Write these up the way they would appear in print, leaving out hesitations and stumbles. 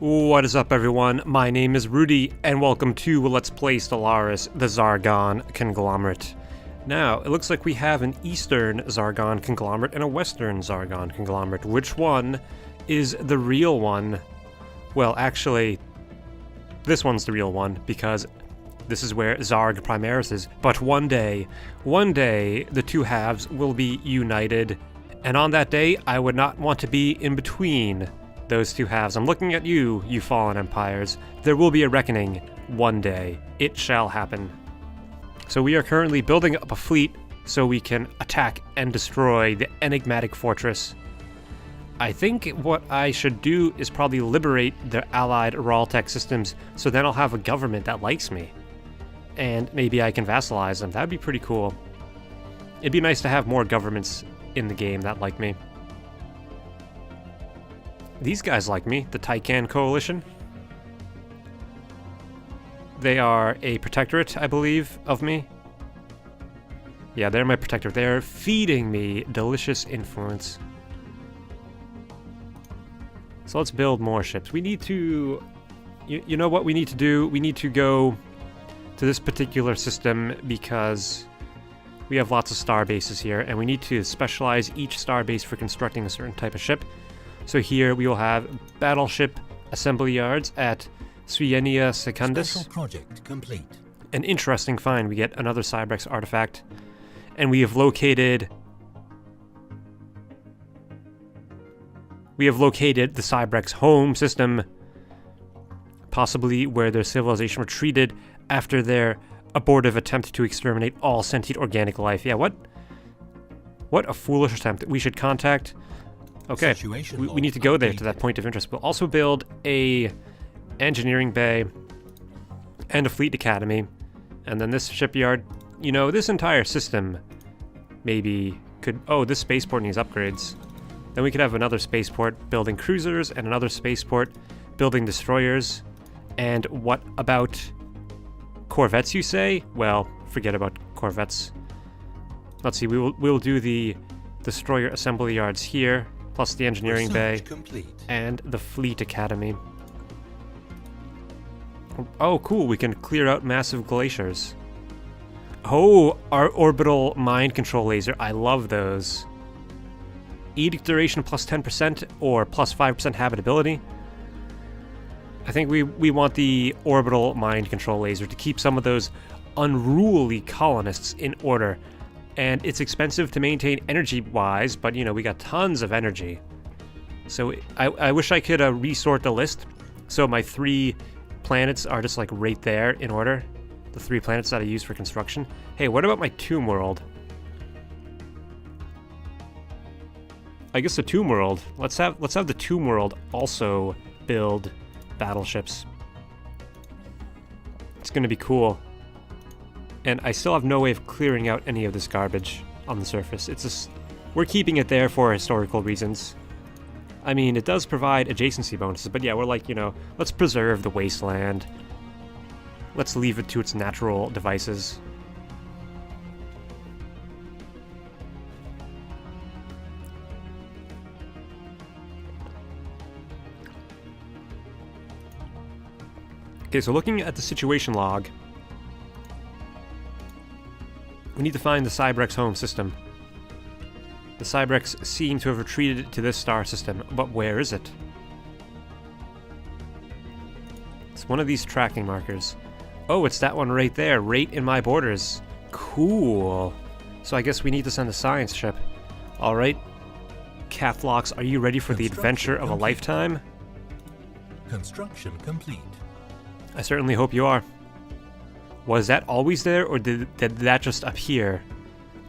What is up, everyone? My name is Rudy, and welcome to Let's Play Stellaris, the Zargon Conglomerate. Now, it looks like we have an Eastern Zargon Conglomerate and a Western Zargon Conglomerate. Which one is the real one? Well, actually, this one's the real one, because this is where Zarg Primaris is. But one day, the two halves will be united, and on that day, I would not want to be in between those two halves. I'm looking at you, you fallen empires. There will be a reckoning one day. It shall happen. So we are currently building up a fleet so we can attack and destroy the enigmatic fortress. I think what I should do is probably liberate the allied Raltech systems, so then I'll have a government that likes me. And maybe I can vassalize them. That'd be pretty cool. It'd be nice to have more governments in the game that like me. These guys like me, the Tycan Coalition. They are a protectorate, I believe, of me. Yeah, they're my protectorate. They're feeding me delicious influence. So let's build more ships. We need to... You know what we need to do? We need to go to this particular system because we have lots of star bases here, and we need to specialize each star base for constructing a certain type of ship. So here we will have battleship assembly yards at Suenia Secundus. Special project complete. An interesting find. We get another Cybrex artifact. And we have located the Cybrex home system, possibly where their civilization retreated after their abortive attempt to exterminate all sentient organic life. Yeah, what a foolish attempt. We should contact... Okay, we need to go there to that point of interest. We'll also build a engineering bay and a fleet academy. And then this shipyard, you know, this entire system maybe could... Oh, this spaceport needs upgrades. Then we could have another spaceport building cruisers and another spaceport building destroyers. And what about corvettes, you say? Well, forget about corvettes. Let's see, we'll do the destroyer assembly yards here, plus the engineering bay and the fleet academy. Oh, cool, we can clear out massive glaciers. Oh, our orbital mind control laser. I love those. Edict duration plus 10% or plus 5% habitability. I think we want the orbital mind control laser to keep some of those unruly colonists in order. And it's expensive to maintain energy-wise, but, you know, we got tons of energy. So I wish I could resort the list. So my 3 planets are just, like, right there in order. The 3 planets that I use for construction. Hey, what about my Tomb World? I guess the Tomb World. Let's have the Tomb World also build battleships. It's gonna be cool. And I still have no way of clearing out any of this garbage on the surface. It's just... We're keeping it there for historical reasons. I mean, it does provide adjacency bonuses, but yeah, we're like, you know, let's preserve the wasteland. Let's leave it to its natural devices. Okay, so looking at the situation log, we need to find the Cybrex home system. The Cybrex seem to have retreated to this star system, but where is it? It's one of these tracking markers. Oh, it's that one right there, right in my borders. Cool. So I guess we need to send a science ship. Alright. Cathlocks, are you ready for the adventure of a lifetime? Construction complete. I certainly hope you are. Was that always there, or did that just appear?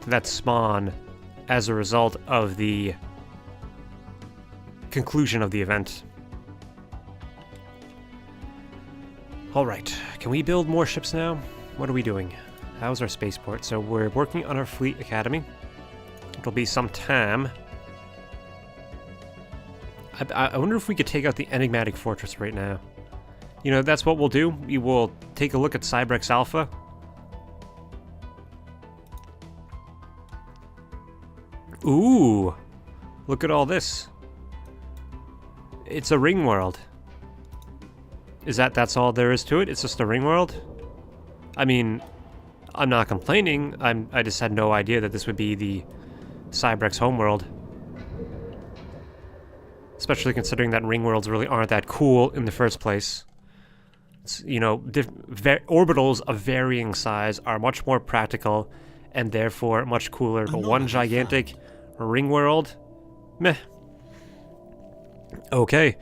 Did that spawn as a result of the conclusion of the event? Alright, can we build more ships now? What are we doing? How's our spaceport? So we're working on our fleet academy. It'll be some time. I wonder if we could take out the enigmatic fortress right now. You know, that's what we'll do. We will take a look at Cybrex Alpha. Ooh! Look at all this. It's a ring world. That's all there is to it? It's just a ring world? I mean, I'm not complaining. I just had no idea that this would be the Cybrex homeworld. Especially considering that ring worlds really aren't that cool in the first place. It's, you know, orbitals of varying size are much more practical and therefore much cooler. But one gigantic ring world? Meh. Okay.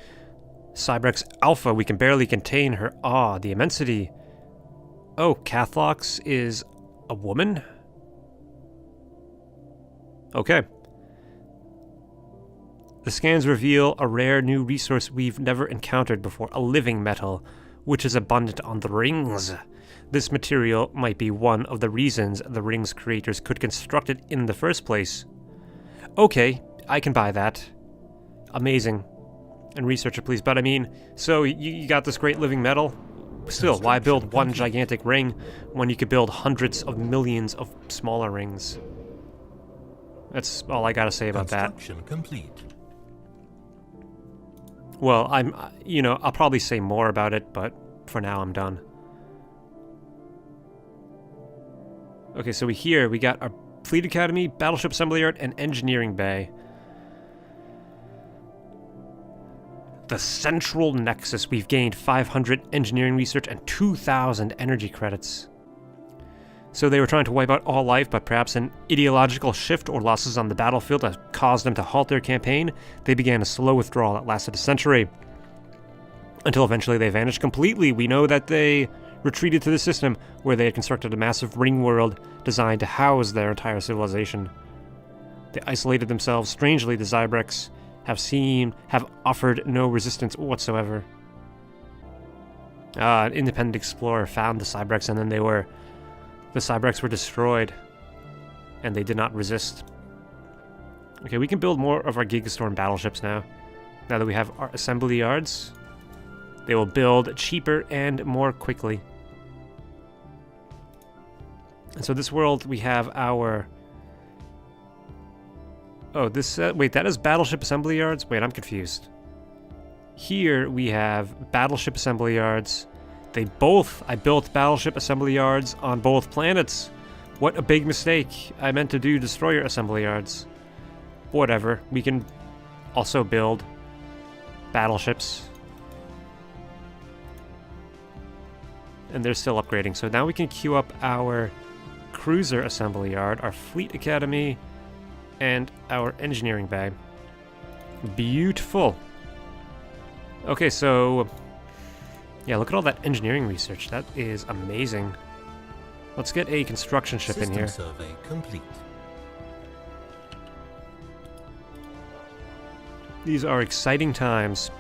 Cybrex Alpha, we can barely contain her awe, the immensity. Oh, Cathlox is a woman? Okay. The scans reveal a rare new resource we've never encountered before, a living metal, which is abundant on the rings. This material might be one of the reasons the rings creators could construct it in the first place. Okay, I can buy that. Amazing. And research it, please. But I mean, so you got this great living metal? Still, why build one gigantic ring when you could build hundreds of millions of smaller rings? That's all I gotta say about that. Construction complete. Well, I'll probably say more about it, but for now I'm done. Okay, so we got our Fleet Academy, Battleship Assembly Yard, and Engineering Bay. The Central Nexus, we've gained 500 engineering research and 2,000 energy credits. So they were trying to wipe out all life, but perhaps an ideological shift or losses on the battlefield that caused them to halt their campaign. They began a slow withdrawal that lasted a century. Until eventually they vanished completely. We know that they retreated to the system where they had constructed a massive ring world designed to house their entire civilization. They isolated themselves. Strangely, the Cybrex have offered no resistance whatsoever. An independent explorer found the Cybrex, and then the Cybrex were destroyed, and they did not resist. Okay, we can build more of our Gigastorm battleships now. Now that we have our assembly yards, they will build cheaper and more quickly. And so this world, we have our... Oh, this... wait, that is battleship assembly yards? Wait, I'm confused. Here we have battleship assembly yards. I built battleship assembly yards on both planets. What a big mistake. I meant to do destroyer assembly yards. Whatever. We can also build battleships. And they're still upgrading. So now we can queue up our cruiser assembly yard, our fleet academy, and our engineering bay. Beautiful. Okay, so... yeah, look at all that engineering research. That is amazing. Let's get a construction ship in here. System survey complete. These are exciting times.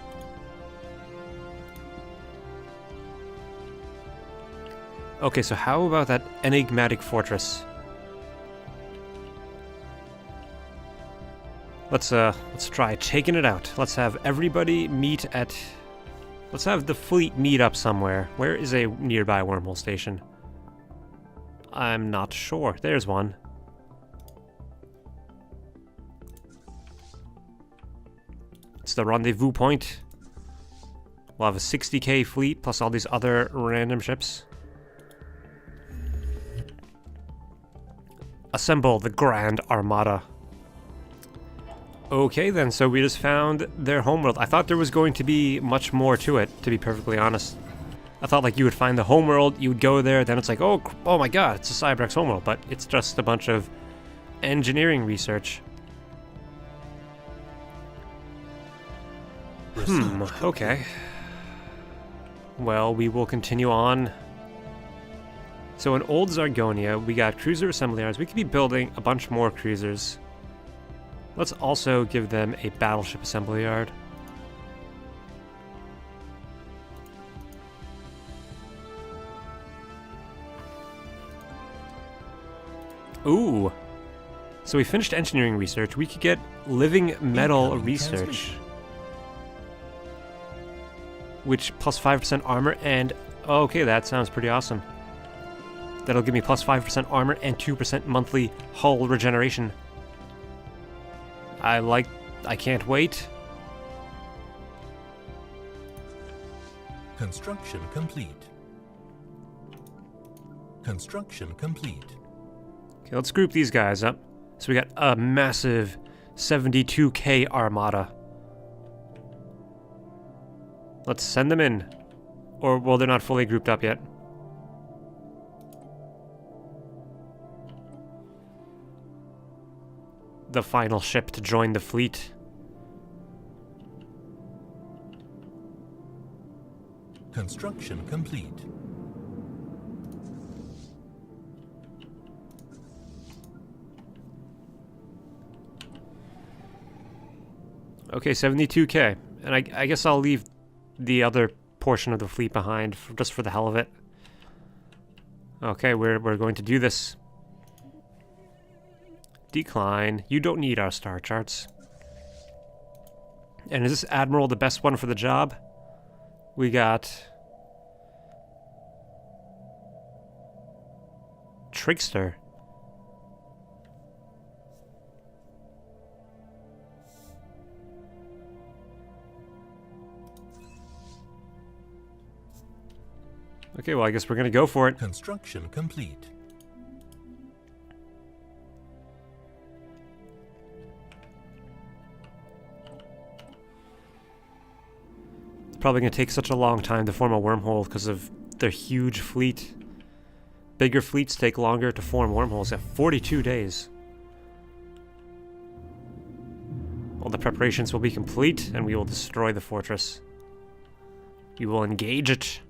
Okay, so how about that enigmatic fortress? Let's try taking it out. Let's have everybody meet at... let's have the fleet meet up somewhere. Where is a nearby wormhole station? I'm not sure. There's one. It's the rendezvous point. We'll have a 60k fleet plus all these other random ships. Assemble the Grand Armada. Okay then, so we just found their homeworld. I thought there was going to be much more to it, to be perfectly honest. I thought like you would find the homeworld, you would go there, then it's like, oh my god, it's a Cybrex homeworld, but it's just a bunch of engineering research. Okay. Well, we will continue on. So in Old Zargonia, we got cruiser assembly yards. We could be building a bunch more cruisers. Let's also give them a battleship assembly yard. Ooh. So we finished engineering research. We could get living metal research. Which plus 5% armor and... okay, that sounds pretty awesome. That'll give me plus 5% armor and 2% monthly hull regeneration. I can't wait. Construction complete. Construction complete. Okay, let's group these guys up. So we got a massive 72k armada. Let's send them in. Or, well, they're not fully grouped up yet. The final ship to join the fleet. Construction complete. Okay, 72k. And I guess I'll leave the other portion of the fleet behind just for the hell of it. Okay, we're going to do this. Decline. You don't need our star charts. And is this Admiral the best one for the job? We got Trickster. Okay, well, I guess we're gonna go for it. Construction complete. It's probably gonna take such a long time to form a wormhole because of their huge fleet. Bigger fleets take longer to form wormholes at 42 days. All the preparations will be complete, and we will destroy the fortress. We will engage it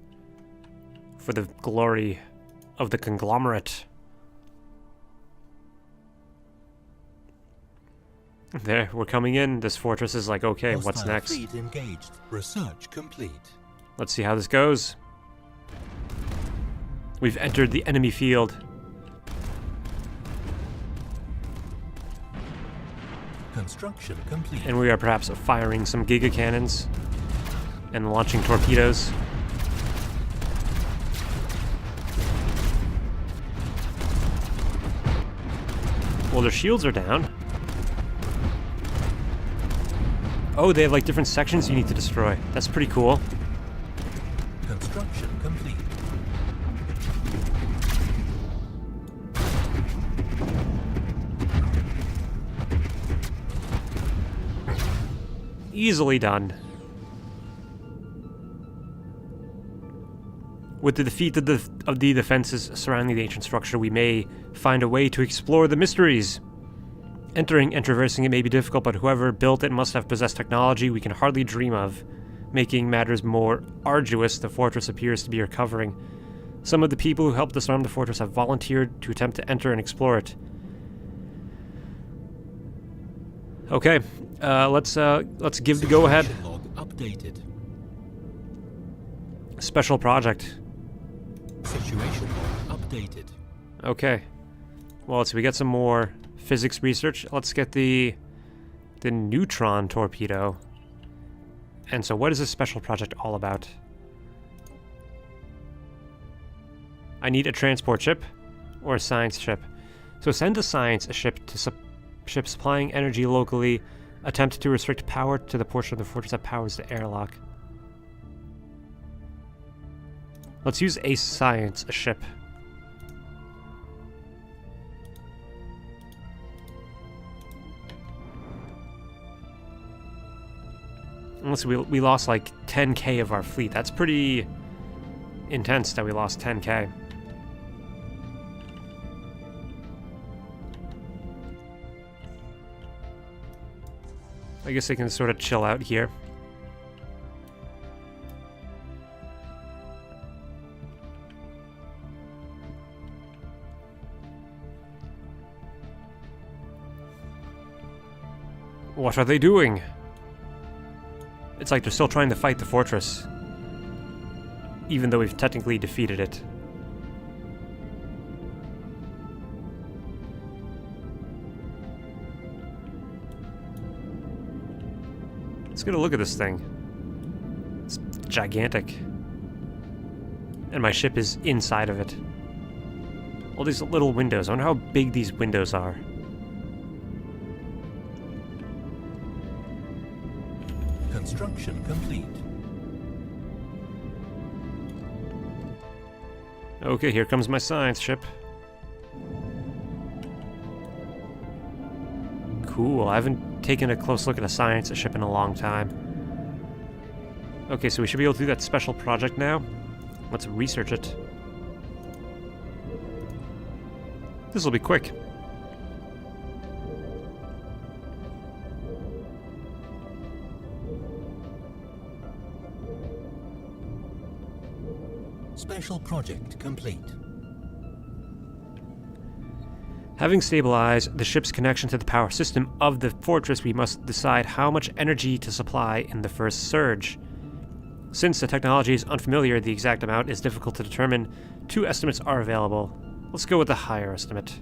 for the glory of the Conglomerate. There, we're coming in. This fortress is like, okay, what's Hostile next? Fleet engaged. Research complete. Let's see how this goes. We've entered the enemy field. Construction complete. And we are perhaps firing some giga cannons and launching torpedoes. Well, their shields are down. Oh, they have like different sections you need to destroy. That's pretty cool. Construction complete. Easily done. With the defeat of the defenses surrounding the ancient structure, we may find a way to explore the mysteries. Entering and traversing it may be difficult, but whoever built it must have possessed technology we can hardly dream of. Making matters more arduous, the fortress appears to be recovering. Some of the people who helped disarm the fortress have volunteered to attempt to enter and explore it. Okay, let's give the go-ahead. Situation log updated. Special project. Situation log updated. Okay. Well, let's see, we got some more physics research. Let's get the neutron torpedo. And so what is this special project all about? I need a transport ship or a science ship. So send a science ship to ship supplying energy locally. Attempt to restrict power to the portion of the fortress that powers the airlock. Let's use a science ship. Unless we lost like 10k of our fleet. That's pretty intense that we lost 10k. I guess they can sort of chill out here. What are they doing? It's like they're still trying to fight the fortress, even though we've technically defeated it. Let's get a look at this thing. It's gigantic. And my ship is inside of it. All these little windows. I wonder how big these windows are. Construction complete. Okay, here comes my science ship. Cool, I haven't taken a close look at a science ship in a long time. Okay, so we should be able to do that special project now. Let's research it. This will be quick. Special project complete. Having stabilized the ship's connection to the power system of the fortress, we must decide how much energy to supply in the first surge. Since the technology is unfamiliar, the exact amount is difficult to determine. 2 estimates are available. Let's go with the higher estimate.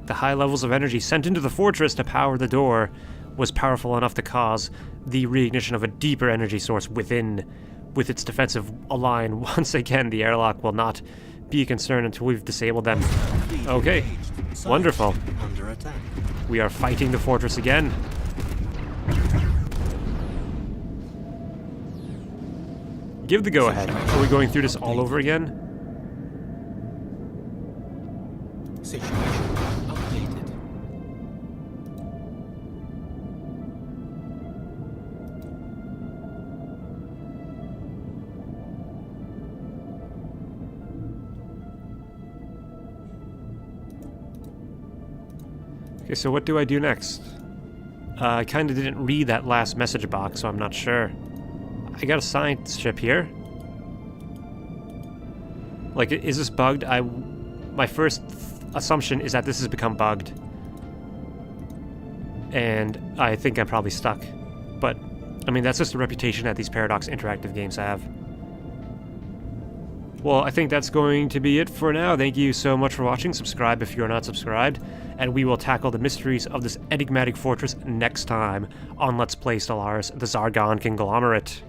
The high levels of energy sent into the fortress to power the door was powerful enough to cause the reignition of a deeper energy source within. With its defensive line, once again, the airlock will not be a concern until we've disabled them. Okay, wonderful. Under attack. We are fighting the fortress again. Give the go-ahead. Are we going through this all over again? Situation updated. Okay, so what do I do next? I kind of didn't read that last message box, so I'm not sure. I got a science ship here. Like, is this bugged? My first assumption is that this has become bugged. And I think I'm probably stuck. But, I mean, that's just the reputation that these Paradox Interactive games have. Well, I think that's going to be it for now. Thank you so much for watching. Subscribe if you're not subscribed. And we will tackle the mysteries of this enigmatic fortress next time on Let's Play Stellaris, the Zargon Conglomerate.